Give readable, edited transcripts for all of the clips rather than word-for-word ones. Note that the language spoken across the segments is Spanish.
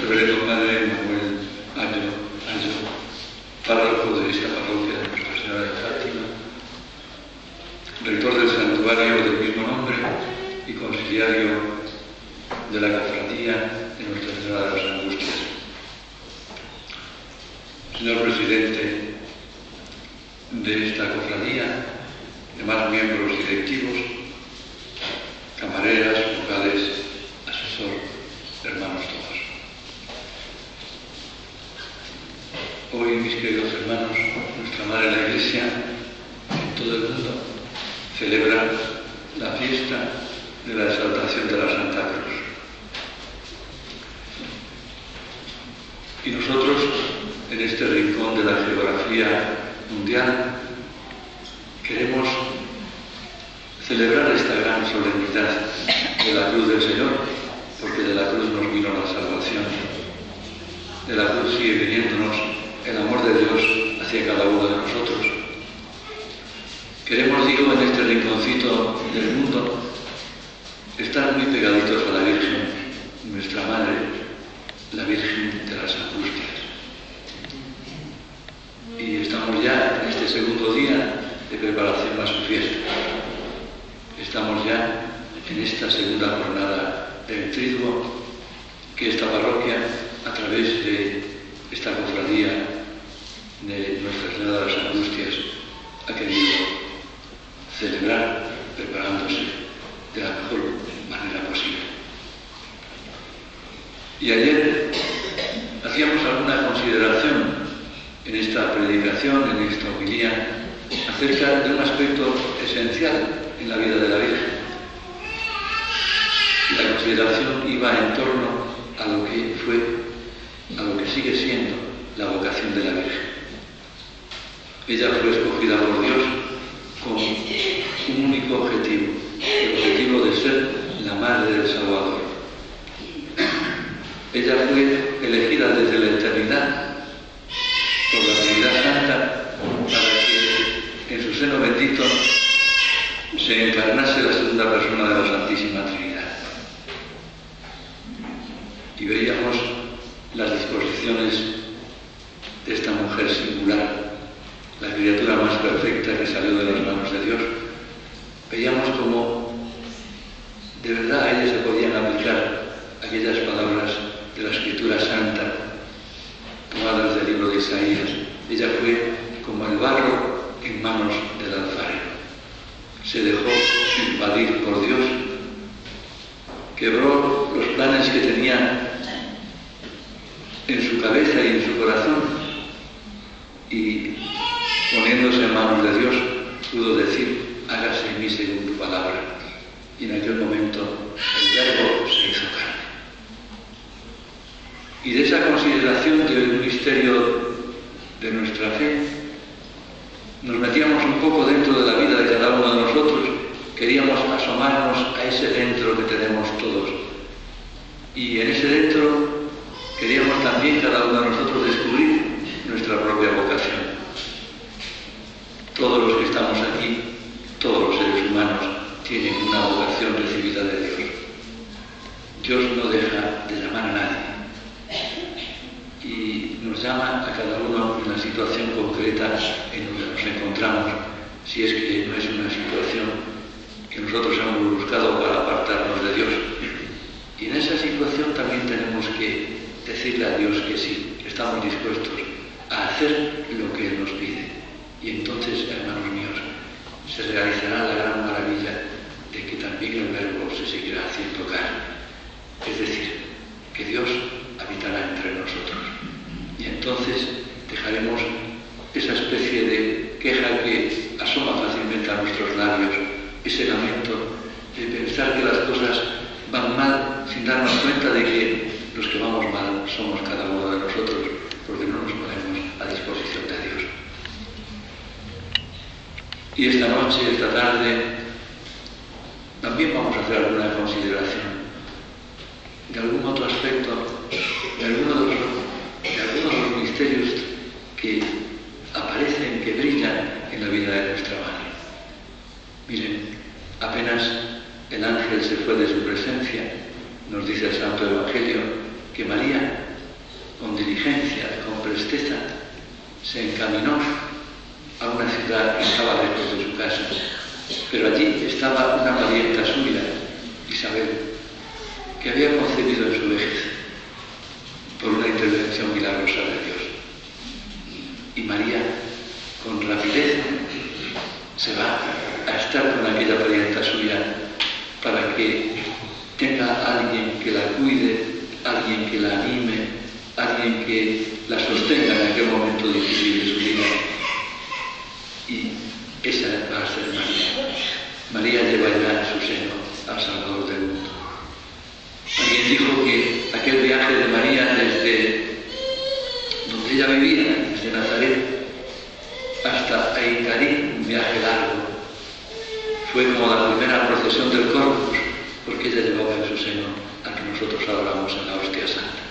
reverendo padre Manuel Año, párroco de esta parroquia de Nuestra Señora de Fátima, rector del santuario del mismo nombre y conciliario de la cofradía de Nuestra Señora de las Angustias. Señor presidente de esta cofradía, demás miembros directivos, camareras, vocales, asesor, hermanos todos. Hoy, mis queridos hermanos, nuestra Madre la Iglesia en todo el mundo celebra la fiesta de la exaltación de la Santa Cruz. Y nosotros, en este rincón de la geografía mundial, queremos celebrar esta gran solemnidad de la cruz del Señor, porque de la cruz nos vino la salvación. De la cruz sigue viniéndonos el amor de Dios hacia cada uno de nosotros. Queremos, digo, en este rinconcito del mundo, estar muy pegaditos a la Virgen, nuestra Madre, la Virgen de las Angustias. Y estamos ya en este segundo día de preparación a su fiesta. Estamos ya en esta segunda jornada del Triduo que esta parroquia, a través de esta cofradía de Nuestra Señora de las Angustias, ha querido celebrar preparándose de la mejor manera posible. Y ayer hacíamos alguna consideración en esta predicación, en esta homilía, acerca de un aspecto esencial en la vida de la Virgen. Y la consideración iba en torno a lo que fue, a lo que sigue siendo la vocación de la Virgen. Ella fue escogida por Dios con un único objetivo, el objetivo de ser la Madre del Salvador. Ella fue elegida desde la eternidad por la Trinidad Santa para que en su seno bendito se encarnase la segunda persona de la Santísima Trinidad. Y veíamos las disposiciones de esta mujer singular, la criatura más perfecta que salió de las manos de Dios. Veíamos cómo de verdad a ella se podían aplicar aquellas palabras de la Escritura Santa tomadas del libro de Isaías. Ella fue como el barro en manos del alfarero. Se dejó invadir por Dios, quebró los planes que tenía en su cabeza y en su corazón y, poniéndose en manos de Dios, pudo decir: hágase en mí según tu palabra. Y en aquel momento el Verbo se hizo carne. Y de esa consideración del misterio de nuestra fe, nos metíamos un poco dentro de la vida de cada uno de nosotros. Queríamos asomarnos a ese dentro que tenemos todos. Y en ese dentro queríamos también cada uno de nosotros descubrir nuestra propia vocación. Todos los que estamos aquí, todos los seres humanos, tienen una vocación recibida de Dios. Dios no deja de llamar a nadie. Y nos llama a cada uno en la situación concreta en la que nos encontramos, si es que no es una situación que nosotros hemos buscado para apartarnos de Dios. Y en esa situación también tenemos que decirle a Dios que sí, que estamos dispuestos a hacer lo que Él nos pide. Y entonces, hermanos míos, se realizará la gran maravilla de que también el Verbo se seguirá haciendo carne. Es decir, que Dios habitará entre nosotros. Y entonces dejaremos esa especie de queja que asoma fácilmente a nuestros labios, ese lamento de pensar que las cosas van mal sin darnos cuenta de que los que vamos mal somos cada uno de nosotros, porque no nos ponemos a disposición de Dios. Y esta noche, esta tarde, también vamos a hacer alguna consideración de algún otro aspecto, de algunos de los misterios que aparecen, que brillan en la vida de nuestra Madre. Miren, apenas el ángel se fue de su presencia, nos dice el Santo Evangelio que María con diligencia, con presteza, se encaminó a una ciudad que estaba lejos de su casa, pero allí estaba una parienta suya, Isabel, que había concebido en su vejez por una intervención milagrosa de Dios. Y María, con rapidez, se va a estar con aquella parienta suya para que tenga alguien que la cuide, alguien que la anime, alguien que la sostenga en aquel momento difícil de su vida. Y esa va a ser María. María lleva ya en su seno al Salvador del mundo. Alguien dijo que aquel viaje de María desde donde ella vivía, desde Nazaret hasta Aitarí, un viaje largo, fue como la primera procesión del Corpus, porque ella llevaba en su seno al que nosotros adoramos en la hostia santa.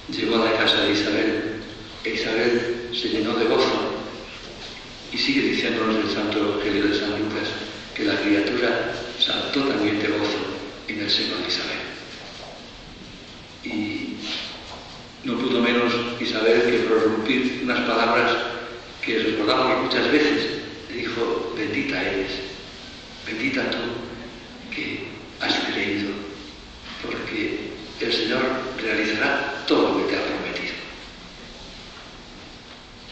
Llegó a la casa de Isabel, e Isabel se llenó de gozo, y sigue diciéndonos el Santo Evangelio de San Lucas que la criatura saltó también de gozo en el seno de Isabel. Y no pudo menos Isabel que prorrumpir unas palabras que recordamos muchas veces. Le dijo: bendita eres, bendita tú que has creído, porque el Señor realizará todo lo que te ha prometido.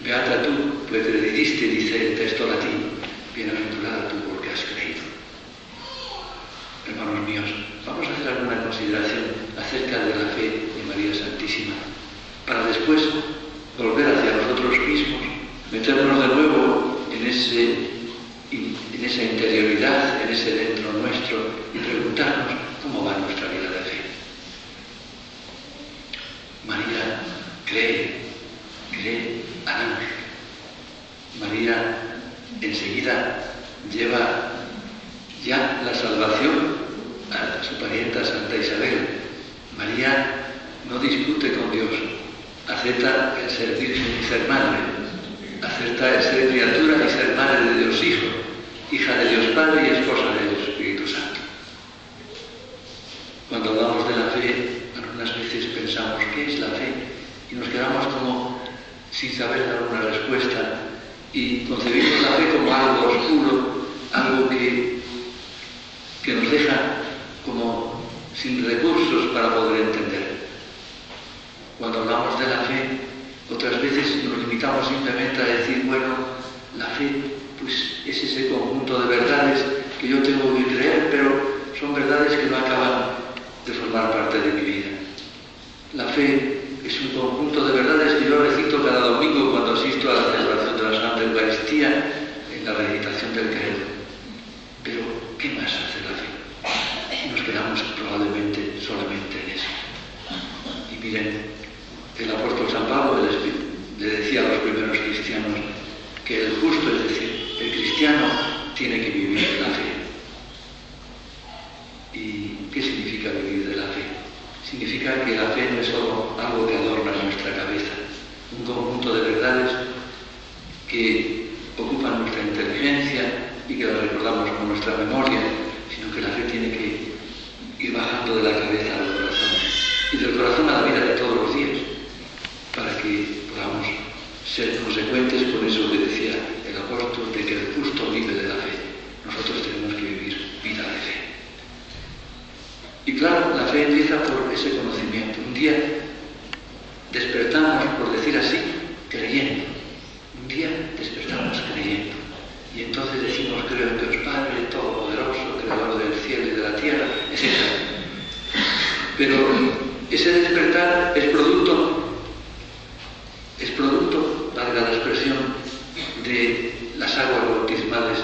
Beata tú, pues creíste, dice el texto latino, bienaventurada tú porque has creído. Hermanos míos, vamos a hacer alguna consideración acerca de la fe de María Santísima, para después volver hacia nosotros mismos, meternos de nuevo en esa interioridad, en ese dentro nuestro, y preguntarnos cómo va nuestra vida de fe. María cree al ángel. María enseguida lleva ya la salvación a su parienta Santa Isabel. María no discute con Dios, acepta el ser virgen y ser madre, acepta el ser criatura y ser madre de Dios Hijo, hija de Dios Padre y esposa de Dios Espíritu Santo. Cuando hablamos de la fe, algunas veces pensamos ¿qué es la fe? Y nos quedamos como sin saber dar una respuesta y concebimos la fe como algo oscuro, algo que nos deja como sin recursos para poder entender. Cuando hablamos de la fe, otras veces nos limitamos simplemente a decir, bueno, la fe pues es ese conjunto de verdades que yo tengo que creer, pero son verdades que no acaban de formar parte de mi vida. La fe es un conjunto de verdades que yo recito cada domingo cuando asisto a la celebración de la Santa Eucaristía en la recitación del credo. Pero, ¿qué más hace la fe? Nos quedamos probablemente solamente en eso. Y miren, el apóstol San Pablo le decía a los primeros cristianos que el justo, es decir, el cristiano, tiene que vivir de la fe. ¿Y qué significa vivir de la fe? Significa que la fe no es solo algo que adorna nuestra cabeza, un conjunto de verdades que ocupan nuestra inteligencia y que las recordamos con nuestra memoria, sino que la fe tiene que ir bajando de la cabeza al corazón y del corazón a la vida de todos los días, para que podamos ser consecuentes con eso que decía el apóstol, de que el justo vive de la fe. Nosotros tenemos que vivir vida de fe. Y claro, la fe empieza por ese conocimiento. Un día despertamos, por decir así, creyendo. Un día despertamos creyendo. Y entonces decimos, creo en Dios Padre Todopoderoso, Creador del cielo y de la tierra, etc. Pero ese despertar es producto, valga la expresión, de las aguas bautismales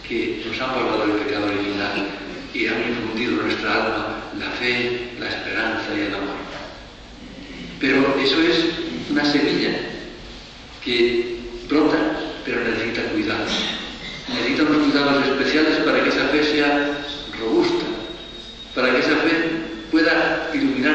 que nos han borrado el pecado original y han infundido en nuestra alma la fe, la esperanza y el amor. Pero eso es una semilla que brota, pero necesita cuidados. Necesita unos cuidados especiales para que esa fe sea robusta, para que esa fe pueda iluminar